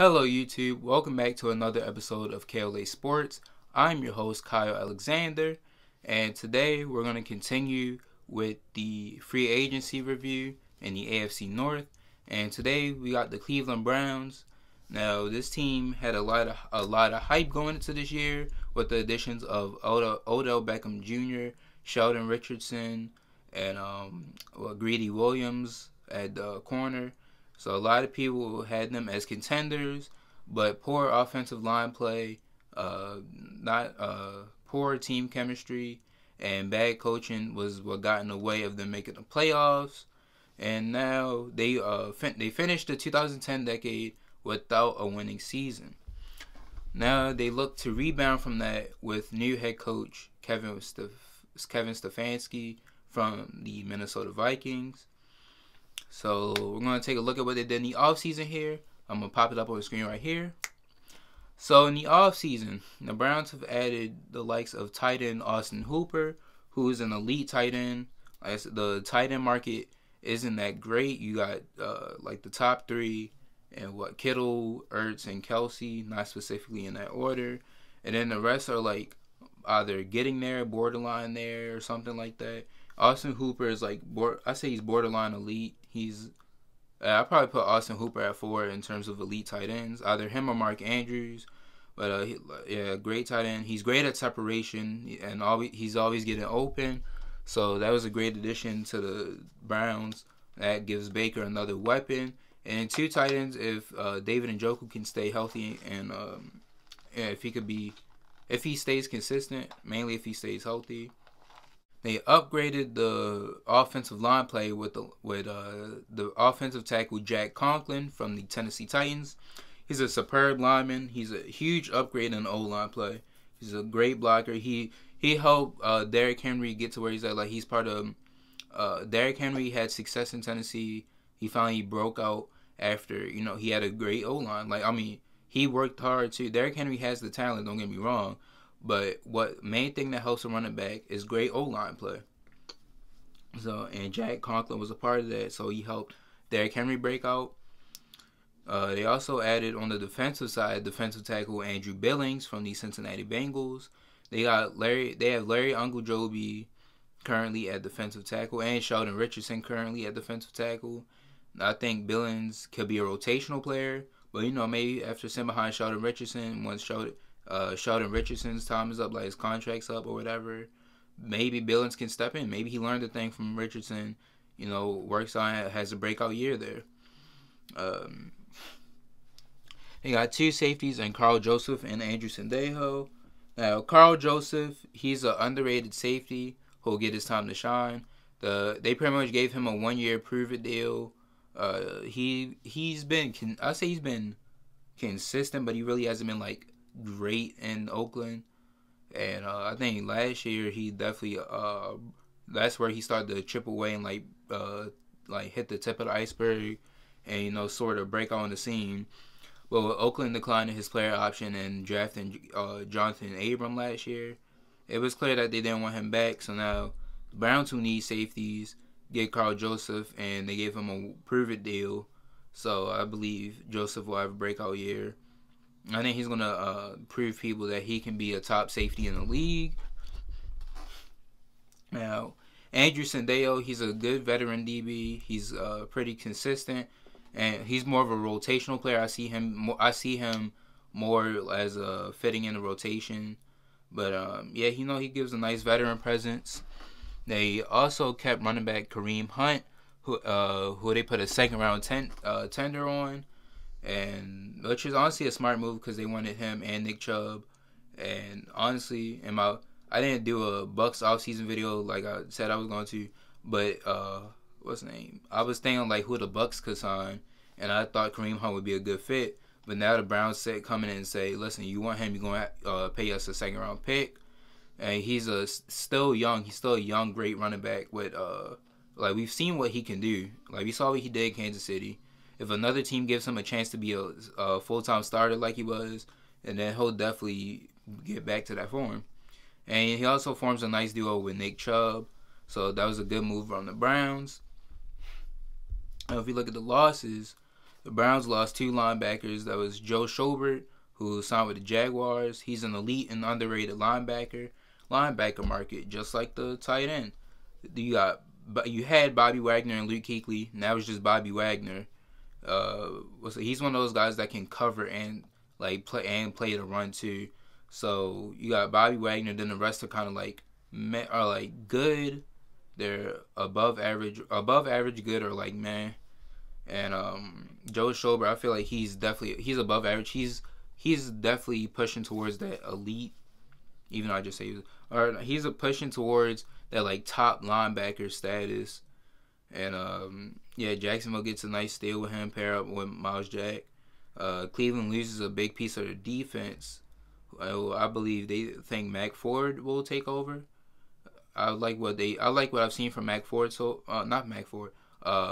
Hello YouTube, welcome back to another episode of KLA Sports. I'm your host Kyle Alexander, and today we're going to continue with the free agency review in the AFC North. And today we got the Cleveland Browns. Now this team had a lot of hype going into this year with the additions of Odell Beckham Jr., Sheldon Richardson, and Greedy Williams at the corner. So a lot of people had them as contenders, but poor offensive line play, poor team chemistry, and bad coaching was what got in the way of them making the playoffs. And now they finished the 2010 decade without a winning season. Now they look to rebound from that with new head coach Kevin Stefanski from the Minnesota Vikings. So we're going to take a look at what they did in the offseason here. I'm going to pop it up on the screen right here. So in the offseason, the Browns have added the likes of tight end Austin Hooper, who is an elite tight end. The tight end market isn't that great. You got like the top three, and Kittle, Ertz, and Kelsey, not specifically in that order. And then the rest are like either getting there, borderline there, or something like that. Austin Hooper is like, I say he's borderline elite. I probably put Austin Hooper at 4 in terms of elite tight ends, either him or Mark Andrews. But great tight end. He's great at separation, and he's always getting open. So that was a great addition to the Browns. That gives Baker another weapon. And 2 tight ends, if David Njoku can stay healthy, and if he stays consistent, mainly if he stays healthy. They upgraded the offensive line play with the offensive tackle Jack Conklin from the Tennessee Titans. He's a superb lineman. He's a huge upgrade in O-line play. He's a great blocker. He helped Derrick Henry get to where he's at. Like, he's part of Derrick Henry had success in Tennessee. He finally broke out after, he had a great O-line. He worked hard too. Derrick Henry has the talent, don't get me wrong. But what main thing that helps a running back is great O-line play. And Jack Conklin was a part of that, so he helped Derrick Henry break out. They also added on the defensive side defensive tackle Andrew Billings from the Cincinnati Bengals. They have Larry Ogunjobi currently at defensive tackle, and Sheldon Richardson currently at defensive tackle. I think Billings could be a rotational player, but maybe after sitting behind Sheldon Richardson, once Sheldon Richardson's time is up, like his contract's up or whatever, maybe Billings can step in. Maybe he learned a thing from Richardson, works on it, has a breakout year there. They got 2 safeties in Carl Joseph and Andrew Sendejo. Now, Carl Joseph, he's an underrated safety who'll get his time to shine. They pretty much gave him a 1-year prove-it deal. He's been consistent, but he really hasn't been like great in Oakland. And I think last year he definitely that's where he started to chip away and hit the tip of the iceberg and sort of break on the scene. But with Oakland declining his player option and drafting Jonathan Abram last year, it was clear that they didn't want him back. So now the Browns, who need safeties, get Carl Joseph, and they gave him a prove-it deal. So I believe Joseph will have a breakout year. I think he's going to prove people that he can be a top safety in the league. Now, Andrew Sendejo, he's a good veteran DB. He's pretty consistent, and he's more of a rotational player. I see him more as fitting in the rotation. But he gives a nice veteran presence. They also kept running back Kareem Hunt, who they put a second-round tender on. And which is honestly a smart move because they wanted him and Nick Chubb. And honestly, I didn't do a Bucks offseason video like I said I was going to, but what's the name? I was thinking like who the Bucks could sign, and I thought Kareem Hunt would be a good fit. But now the Browns come in and say, listen, you want him, you're going to pay us a second-round pick. And he's still young. He's still a young, great running back with we've seen what he can do. Like, we saw what he did in Kansas City. If another team gives him a chance to be a full-time starter like he was, and then he'll definitely get back to that form. And he also forms a nice duo with Nick Chubb. So that was a good move from the Browns. If you look at the losses, The Browns lost 2 linebackers. That was Joe Schobert, who signed with the Jaguars. He's an elite and underrated linebacker. Linebacker market, just like the tight end. You had Bobby Wagner and Luke Kuechly. Now it's just Bobby Wagner. He's one of those guys that can cover and play the run too. So you got Bobby Wagner. Then the rest are kind of are like good. They're above average, good, or like meh. And Joe Schobert, I feel like he's above average. He's definitely pushing towards that elite. Even though I just say he's pushing towards that like top linebacker status. And Jacksonville gets a nice steal with him, pair up with Miles Jack. Cleveland loses a big piece of their defense. I believe they think Mac Ford will take over. I like what I've seen from Mac Ford.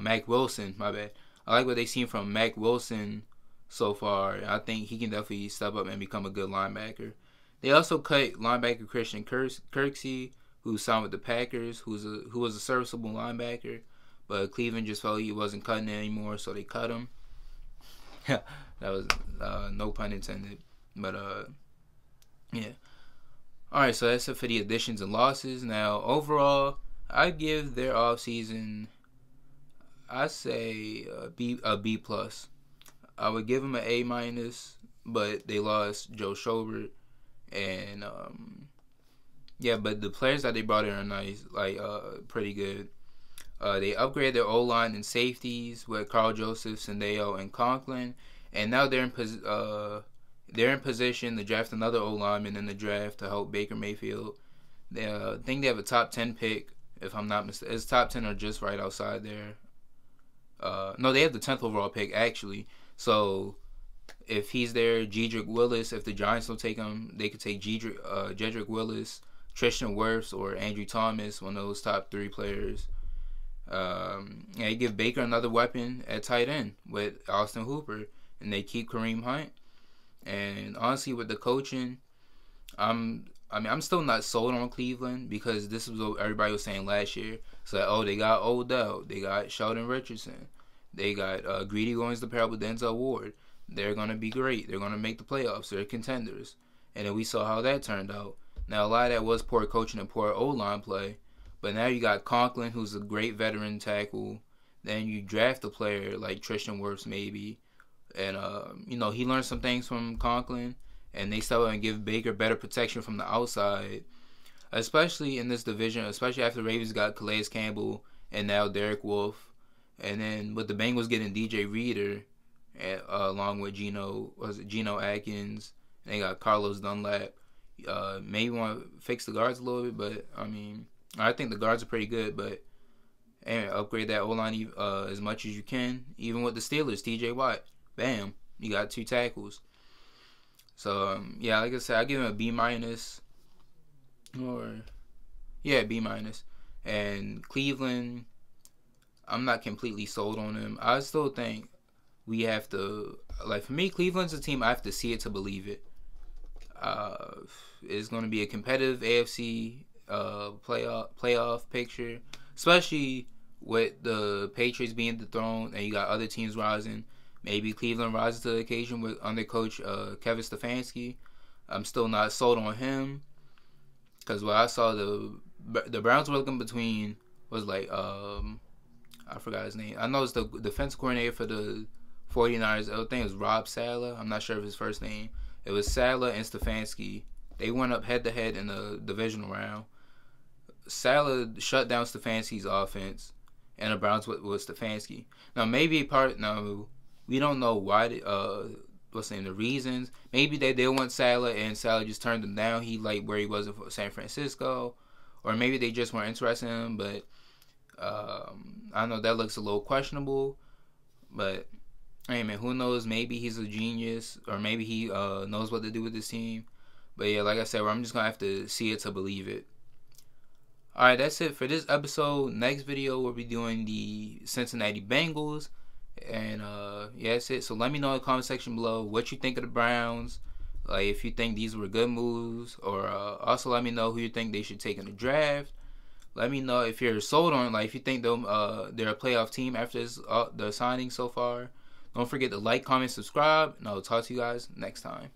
Mac Wilson. My bad. I like what they've seen from Mac Wilson so far. I think he can definitely step up and become a good linebacker. They also cut linebacker Christian Kirksey, who signed with the Packers, who was a serviceable linebacker, but Cleveland just felt he wasn't cutting it anymore, so they cut him. That was no pun intended, but yeah. All right, so that's it for the additions and losses. Now, overall, I give their offseason, I say a B plus. I would give them an A-, but they lost Joe Schobert, and but the players that they brought in are nice, pretty good. They upgraded their O-line and safeties with Carl Joseph, Sendejo, and Conklin, and now they're in position to draft another O-lineman in the draft to help Baker Mayfield. I think they have a top 10 pick, if I'm not mistaken. It's top 10 or just right outside there. No, they have the 10th overall pick, actually. So, if he's there, Jedrick Willis, if the Giants don't take him, they could take Jedrick Willis, Tristan Wirfs, or Andrew Thomas, one of those top 3 players. You give Baker another weapon at tight end with Austin Hooper, and they keep Kareem Hunt. And honestly, with the coaching, I'm still not sold on Cleveland, because this is what everybody was saying last year. It's like, they got Odell, they got Sheldon Richardson, they got Greedy Goins to pair up with Denzel Ward. They're gonna be great. They're gonna make the playoffs. They're contenders. And then we saw how that turned out. Now, a lot of that was poor coaching and poor O-line play. But now you got Conklin, who's a great veteran tackle. Then you draft a player like Tristan Wirfs, maybe. And, he learned some things from Conklin. And they start and give Baker better protection from the outside. Especially in this division. Especially after the Ravens got Calais Campbell and now Derek Wolfe. And then with the Bengals getting DJ Reader, along with Geno Atkins. And they got Carlos Dunlap. Maybe want to fix the guards a little bit. But, I think the guards are pretty good. But upgrade that O-line as much as you can. Even with the Steelers, TJ Watt. Bam. You got 2 tackles. So, like I said, I give him a B-. B-. And Cleveland, I'm not completely sold on them. I still think we have to, for me, Cleveland's a team I have to see it to believe it. It's going to be a competitive AFC playoff picture, especially with the Patriots being dethroned and you got other teams rising. Maybe Cleveland rises to the occasion under coach Kevin Stefanski. I'm still not sold on him, because what I saw, the Browns were looking between I forgot his name. I know it's the defense coordinator for the 49ers. I think it was Rob Saleh. I'm not sure of his first name. It was Saleh and Stefanski. They went up head-to-head in the divisional round. Saleh shut down Stefanski's offense, and the Browns with Stefanski. Now, we don't know why. The reasons? Maybe they did want Saleh, and Saleh just turned him down. He liked where he was in San Francisco, or maybe they just weren't interested in him. But I know that looks a little questionable. But hey, man, who knows? Maybe he's a genius, or maybe he knows what to do with this team. But yeah, like I said, I'm just gonna have to see it to believe it. Alright, that's it for this episode. Next video, we'll be doing the Cincinnati Bengals. And that's it. So let me know in the comment section below what you think of the Browns. If you think these were good moves. Or also let me know who you think they should take in the draft. Let me know if you're sold on, if you think they're a playoff team after the signing so far. Don't forget to like, comment, subscribe, and I'll talk to you guys next time.